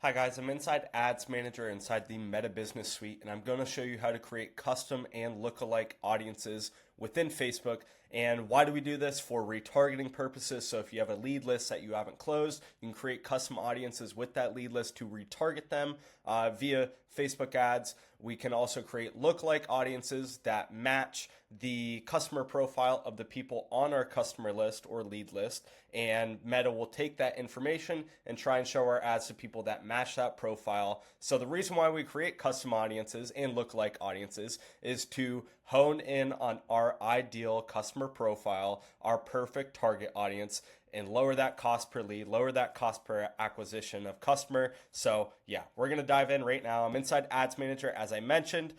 Hi guys, I'm inside Ads Manager inside the Meta Business Suite, and I'm going to show you how to create custom and lookalike audiences within Facebook. And why do we do this? For retargeting purposes. So if you have a lead list that you haven't closed, you can create custom audiences with that lead list to retarget them via Facebook ads. We can also create lookalike audiences that match the customer profile of the people on our customer list or lead list, and Meta will take that information and try and show our ads to people that match that profile. So the reason why we create custom audiences and lookalike audiences is to hone in on our ideal customer profile, our perfect target audience, and lower that cost per lead, lower that cost per acquisition of customer. So yeah, we're gonna dive in right now. I'm inside Ads Manager, as I mentioned,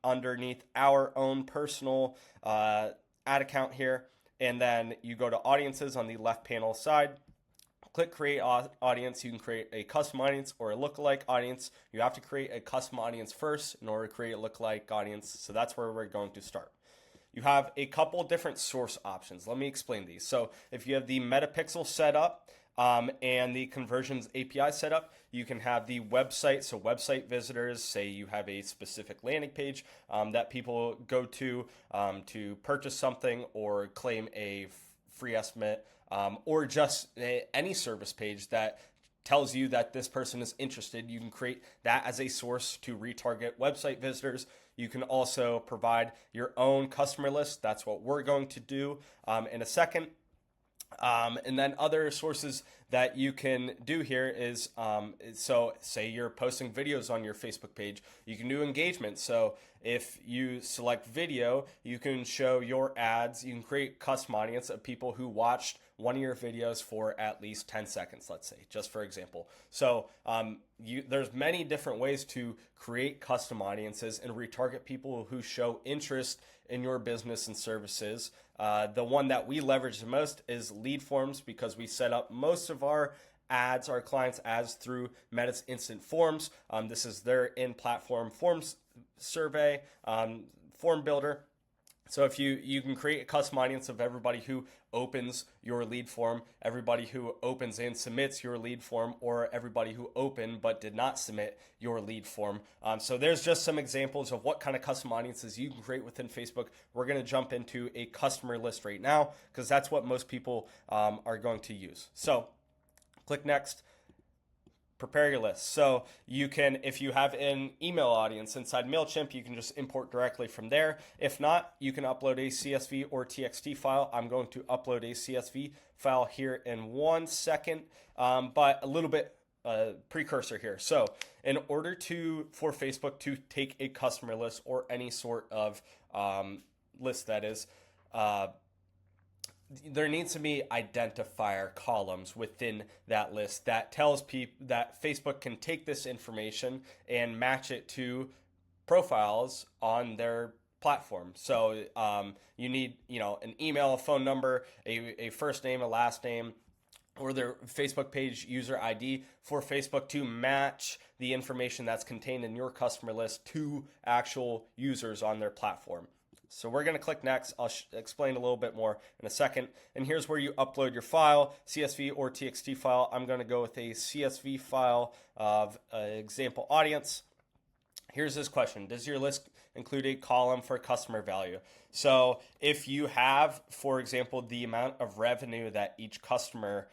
underneath our own personal ad account here. And then you go to audiences on the left panel side, click create audience. You can create a custom audience or a lookalike audience. You have to create a custom audience first in order to create a lookalike audience. So that's where we're going to start. You have a couple different source options. Let me explain these. So if you have the Metapixel set up and the conversions API set up, you can have the website. So website visitors, say you have a specific landing page that people go to purchase something or claim a free estimate, or just any service page that tells you that this person is interested. You can create that as a source to retarget website visitors. You can also provide your own customer list. That's what we're going to do in a second. And then other sources that you can do here is, so say you're posting videos on your Facebook page, you can do engagement. So if you select video, you can show your ads, you can create custom audience of people who watched one of your videos for at least 10 seconds, let's say, just for example. So there's many different ways to create custom audiences and retarget people who show interest in your business and services. The one that we leverage the most is lead forms, because we set up most of our ads, our clients' ads, through Meta's instant forms. This is their in-platform forms survey, form builder. So if you can create a custom audience of everybody who opens your lead form, everybody who opens and submits your lead form, or everybody who opened but did not submit your lead form. So there's just some examples of what kind of custom audiences you can create within Facebook. We're going to jump into a customer list right now because that's what most people are going to use. So click next. Prepare your list. So you can, if you have an email audience inside MailChimp, you can just import directly from there. If not, you can upload a CSV or TXT file. I'm going to upload a CSV file here in 1 second, but a little bit precursor here. So in order for Facebook to take a customer list or any sort of list, that is, there needs to be identifier columns within that list that tells people that Facebook can take this information and match it to profiles on their platform. So you need, an email, a phone number, a first name, a last name, or their Facebook page user ID for Facebook to match the information that's contained in your customer list to actual users on their platform. So we're going to click next. I'll explain a little bit more in a second. And here's where you upload your file, CSV or TXT file. I'm going to go with a CSV file of example audience. Here's this question. Does your list include a column for customer value? So if you have, for example, the amount of revenue that each customer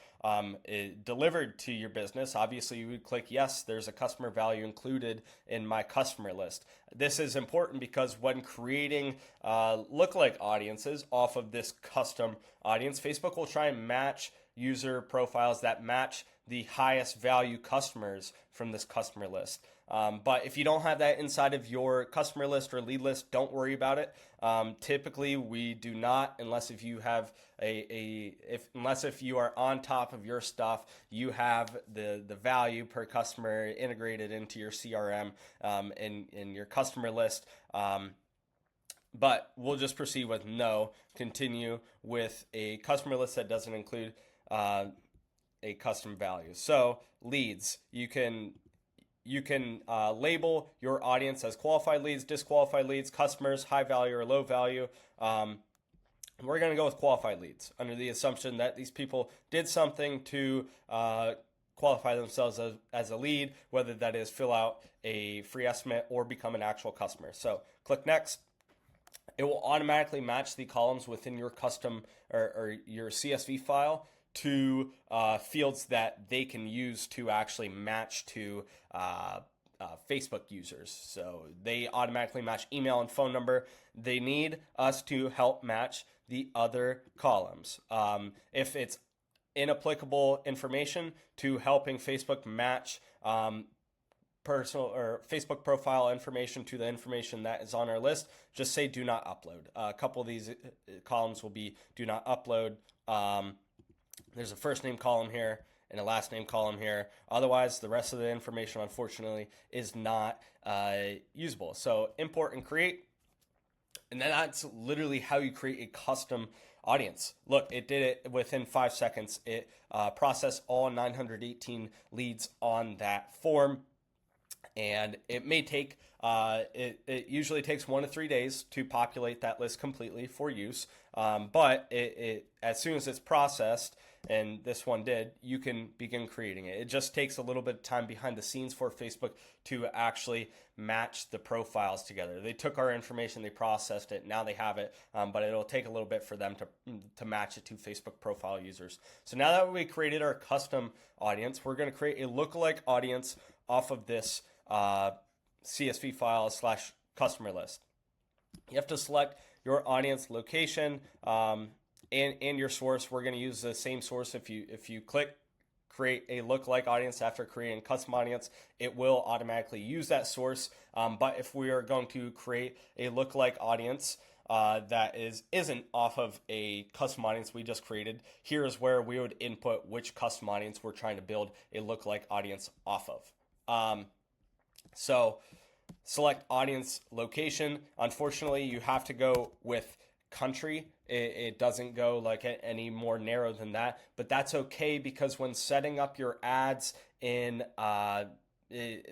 delivered to your business, obviously you would click yes, there's a customer value included in my customer list. This is important because when creating lookalike audiences off of this custom audience, Facebook will try and match user profiles that match the highest value customers from this customer list. But if you don't have that inside of your customer list or lead list, don't worry about it. Typically, we do not, unless if you have unless if you are on top of your stuff, you have the value per customer integrated into your CRM in your customer list. But we'll just proceed with no. Continue with a customer list that doesn't include a custom value. So leads, you can label your audience as qualified leads, disqualified leads, customers, high value or low value. We're going to go with qualified leads under the assumption that these people did something to qualify themselves as a lead, whether that is fill out a free estimate or become an actual customer. So click next. It will automatically match the columns within your custom or your CSV file to fields that they can use to actually match to Facebook users. So they automatically match email and phone number. They need us to help match the other columns. If it's inapplicable information, to helping Facebook match personal or Facebook profile information to the information that is on our list, just say do not upload. A couple of these columns will be do not upload. There's a first name column here and a last name column here. Otherwise, the rest of the information, unfortunately, is not usable. So import and create. And then that's literally how you create a custom audience. Look, it did it within 5 seconds. It processed all 918 leads on that form. And it may take, it usually takes 1 to 3 days to populate that list completely for use. But it as soon as it's processed, and this one did, you can begin creating it. It just takes a little bit of time behind the scenes for Facebook to actually match the profiles together. They took our information, they processed it, now they have it, but it'll take a little bit for them to match it to Facebook profile users. So now that we created our custom audience, we're going to create a lookalike audience off of this CSV file / customer list. You have to select your audience location and your source. We're going to use the same source. If you click create a lookalike audience after creating custom audience, it will automatically use that source. But if we are going to create a lookalike audience that isn't off of a custom audience we just created, here's where we would input which custom audience we're trying to build a lookalike audience off of. So select audience location. Unfortunately, you have to go with country. It doesn't go like any more narrow than that, but that's okay, because when setting up your ads in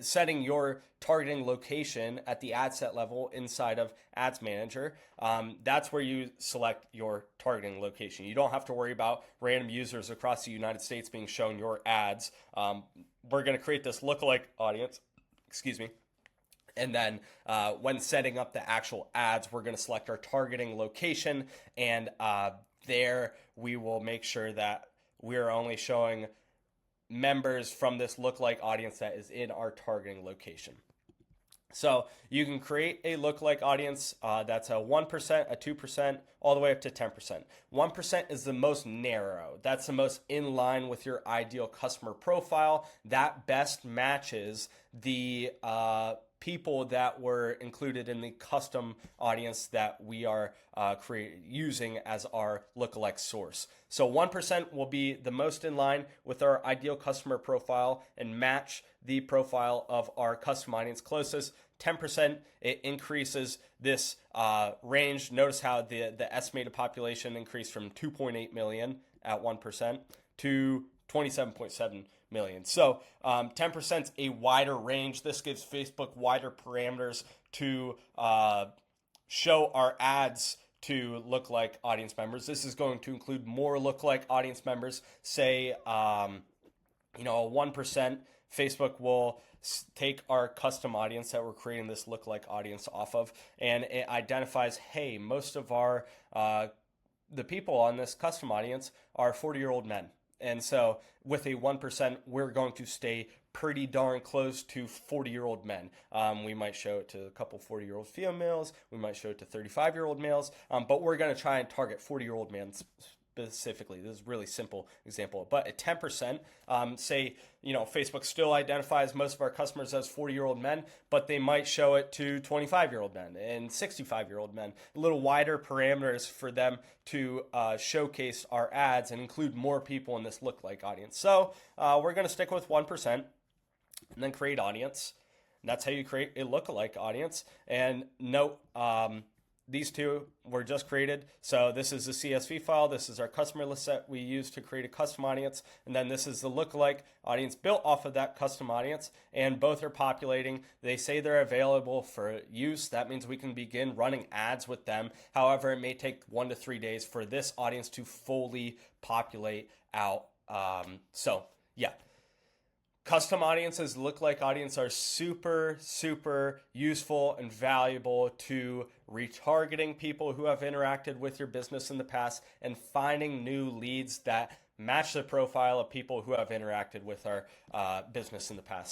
setting your targeting location at the ad set level inside of Ads Manager, that's where you select your targeting location. You don't have to worry about random users across the United States being shown your ads. We're going to create this lookalike audience, and then when setting up the actual ads, we're going to select our targeting location, and there we will make sure that we're only showing members from this lookalike audience that is in our targeting location. So you can create a lookalike audience that's a 1%, a 2%, all the way up to 10%. 1% is the most narrow. That's the most in line with your ideal customer profile. That best matches the people that were included in the custom audience that we are using as our lookalike source. So 1% will be the most in line with our ideal customer profile and match the profile of our custom audience closest. 10%, it increases this range. Notice how the estimated population increased from 2.8 million at 1% to 27.7 million. So 10% is a wider range. This gives Facebook wider parameters to show our ads to lookalike audience members. This is going to include more lookalike audience members. Say, 1%, Facebook will take our custom audience that we're creating this lookalike audience off of, and it identifies, hey, most of our the people on this custom audience are 40-year-old men. And so with a 1%, we're going to stay pretty darn close to 40-year-old men. We might show it to a couple 40-year-old females. We might show it to 35-year-old males. But we're going to try and target 40-year-old men specifically. This is a really simple example. But at 10%, say, Facebook still identifies most of our customers as 40-year-old men, but they might show it to 25-year-old men and 65-year-old men. A little wider parameters for them to showcase our ads and include more people in this lookalike audience. So we're going to stick with 1% and then create audience. And that's how you create a lookalike audience. And note, these two were just created. So this is the CSV file. This is our customer list that we use to create a custom audience. And then this is the lookalike audience built off of that custom audience. And both are populating. They say they're available for use. That means we can begin running ads with them. However, it may take 1 to 3 days for this audience to fully populate out. So yeah. Custom audiences, lookalike audience are super, super useful and valuable to retargeting people who have interacted with your business in the past and finding new leads that match the profile of people who have interacted with our business in the past.